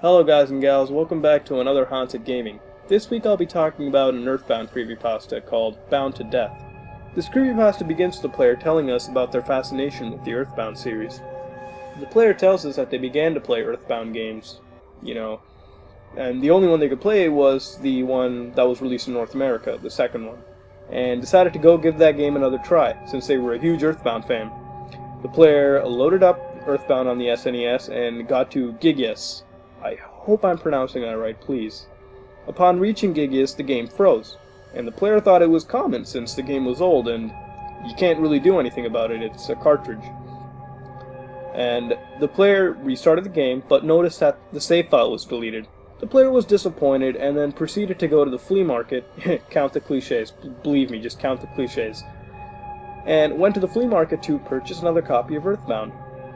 Hello guys and gals, welcome back to another Haunted Gaming. This week I'll be talking about an Earthbound creepypasta called Bound to Death. This creepypasta begins with the player telling us about their fascination with the Earthbound series. The player tells us that they began to play Earthbound games, and the only one they could play was the one that was released in North America, the second one, and decided to go give that game another try, since they were a huge Earthbound fan. The player loaded up Earthbound on the SNES and got to Gigius. I hope I'm pronouncing that right, please. Upon reaching Gigius, the game froze, and the player thought it was common since the game was old and you can't really do anything about it, it's a cartridge. And the player restarted the game, but noticed that the save file was deleted. The player was disappointed and then proceeded to go to the flea market, count the cliches, believe me, just count the cliches, and went to the flea market to purchase another copy of Earthbound.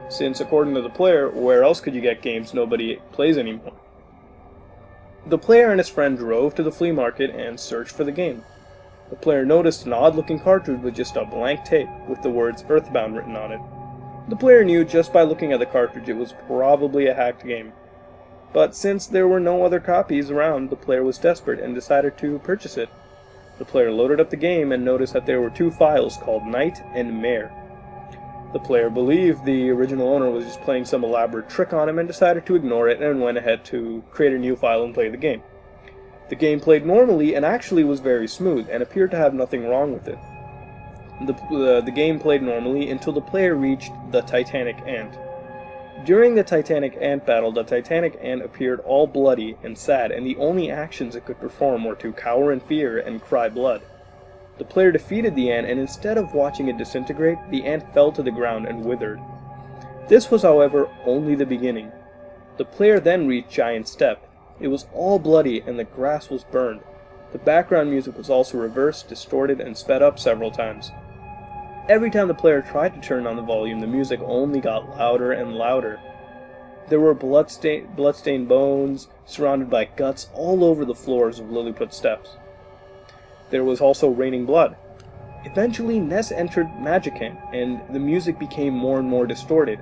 Since, according to the player, where else could you get games nobody plays anymore? The player and his friend drove to the flea market and searched for the game. The player noticed an odd-looking cartridge with just a blank tape with the words Earthbound written on it. The player knew just by looking at the cartridge it was probably a hacked game. But since there were no other copies around, the player was desperate and decided to purchase it. The player loaded up the game and noticed that there were two files called Night and Mare. The player believed the original owner was just playing some elaborate trick on him and decided to ignore it and went ahead to create a new file and play the game. The game played normally and actually was very smooth and appeared to have nothing wrong with it. The game played normally until the player reached the Titanic Ant. During the Titanic Ant battle, the Titanic Ant appeared all bloody and sad, and the only actions it could perform were to cower in fear and cry blood. The player defeated the ant, and instead of watching it disintegrate, the ant fell to the ground and withered. This was, however, only the beginning. The player then reached Giant Step. It was all bloody, and the grass was burned. The background music was also reversed, distorted, and sped up several times. Every time the player tried to turn on the volume, the music only got louder and louder. There were bloodstained bones, surrounded by guts, all over the floors of Lilliput Steps. There was also raining blood. Eventually, Ness entered Magicant, and the music became more and more distorted.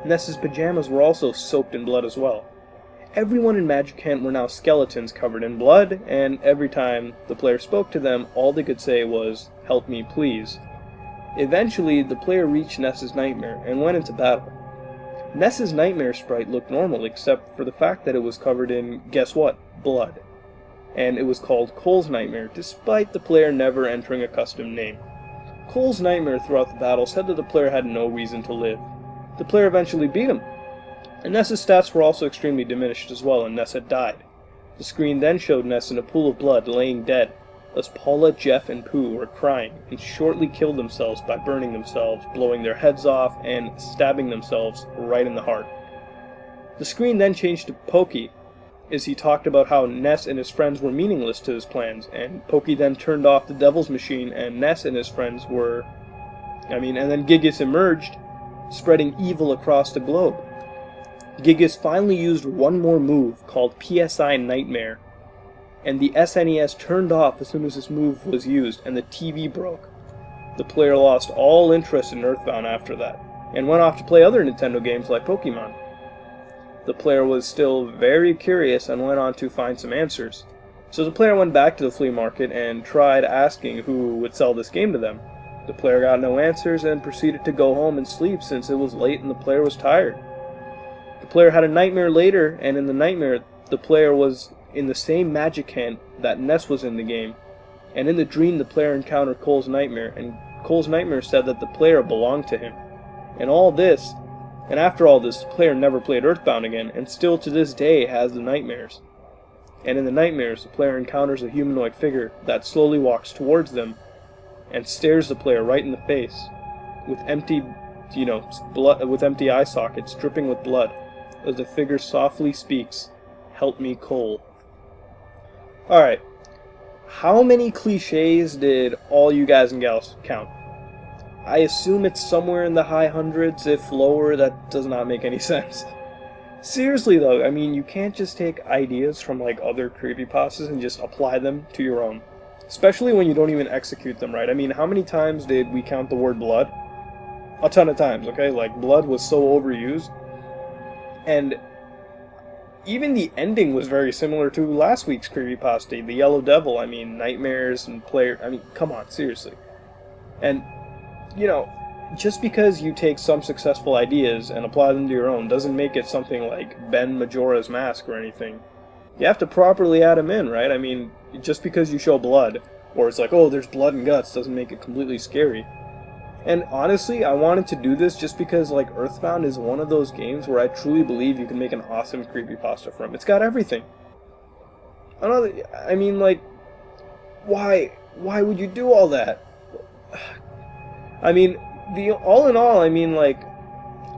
Ness's pajamas were also soaked in blood as well. Everyone in Magicant were now skeletons covered in blood, and every time the player spoke to them, all they could say was, "Help me, please." Eventually, the player reached Ness's nightmare and went into battle. Ness's nightmare sprite looked normal except for the fact that it was covered in, guess what, blood. And it was called Cole's Nightmare, despite the player never entering a custom name. Cole's Nightmare throughout the battle said that the player had no reason to live. The player eventually beat him, and Ness's stats were also extremely diminished as well, and Ness had died. The screen then showed Ness in a pool of blood, laying dead, as Paula, Jeff, and Pooh were crying, and shortly killed themselves by burning themselves, blowing their heads off, and stabbing themselves right in the heart. The screen then changed to Pokey, as he talked about how Ness and his friends were meaningless to his plans, and Pokey then turned off the Devil's Machine, and Ness and his friends were... and then Gigius emerged, spreading evil across the globe. Gigius finally used one more move, called PSI Nightmare, and the SNES turned off as soon as this move was used, and the TV broke. The player lost all interest in Earthbound after that, and went off to play other Nintendo games like Pokemon. The player was still very curious and went on to find some answers. So the player went back to the flea market and tried asking who would sell this game to them. The player got no answers and proceeded to go home and sleep since it was late and the player was tired. The player had a nightmare later, and in the nightmare, the player was in the same Magicant that Ness was in the game. And in the dream, the player encountered Cole's Nightmare, and Cole's Nightmare said that the player belonged to him. And after all this, the player never played Earthbound again, and still to this day has the nightmares. And in the nightmares, the player encounters a humanoid figure that slowly walks towards them, and stares the player right in the face, with empty eye sockets dripping with blood, as the figure softly speaks, "Help me, Cole." Alright, how many cliches did all you guys and gals count? I assume it's somewhere in the high hundreds, if lower. That does not make any sense. Seriously though, I mean, you can't just take ideas from like other creepypastas and just apply them to your own. Especially when you don't even execute them right. I mean, how many times did we count the word blood? A ton of times, okay? Like, blood was so overused. And even the ending was very similar to last week's creepypasta, the Yellow Devil. I mean, nightmares and player. I mean, come on, seriously. And you know, just because you take some successful ideas and apply them to your own doesn't make it something like Ben Majora's Mask or anything. You have to properly add them in, right? I mean, just because you show blood, or it's like, oh, there's blood and guts, doesn't make it completely scary. And honestly, I wanted to do this just because, like, Earthbound is one of those games where I truly believe you can make an awesome creepypasta from. It's got everything. I mean, like, why would you do all that? I mean, all in all, I mean, like,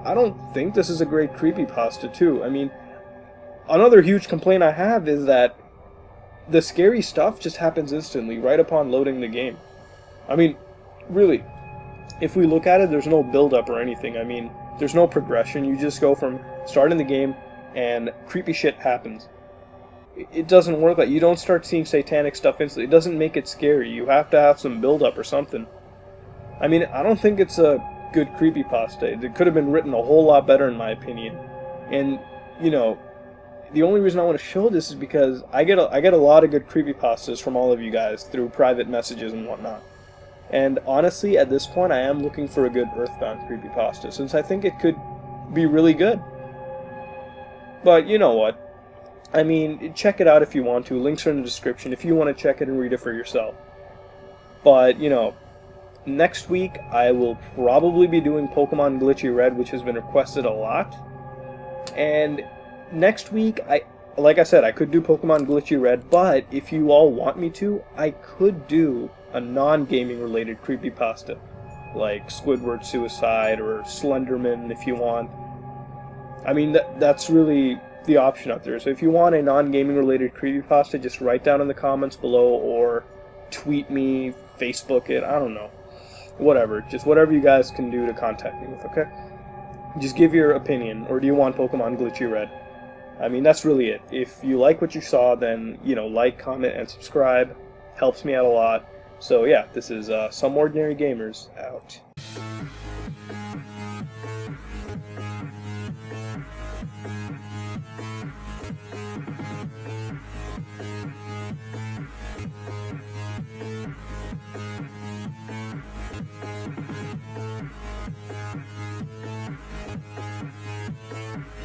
I don't think this is a great creepypasta, too. I mean, another huge complaint I have is that the scary stuff just happens instantly, right upon loading the game. I mean, really, if we look at it, there's no build-up or anything. I mean, there's no progression. You just go from starting the game, and creepy shit happens. It doesn't work like you don't start seeing satanic stuff instantly. It doesn't make it scary. You have to have some build-up or something. I mean, I don't think it's a good creepypasta. It could have been written a whole lot better, in my opinion. And, you know, the only reason I want to show this is because I get a lot of good creepypastas from all of you guys through private messages and whatnot. And honestly, at this point, I am looking for a good Earthbound creepypasta, since I think it could be really good. But you know what? I mean, check it out if you want to. Links are in the description if you want to check it and read it for yourself. But, you know, next week, I will probably be doing Pokemon Glitchy Red, which has been requested a lot. And next week, like I said, I could do Pokemon Glitchy Red, but if you all want me to, I could do a non-gaming related creepypasta, like Squidward Suicide or Slenderman if you want. I mean, that's really the option out there. So if you want a non-gaming related creepypasta, just write down in the comments below or tweet me, Facebook it, I don't know. Whatever, just whatever you guys can do to contact me with, okay? Just give your opinion, or do you want Pokemon Glitchy Red? I mean, that's really it. If you like what you saw, then, you know, like, comment, and subscribe. Helps me out a lot. So yeah, this is Some Ordinary Gamers, out.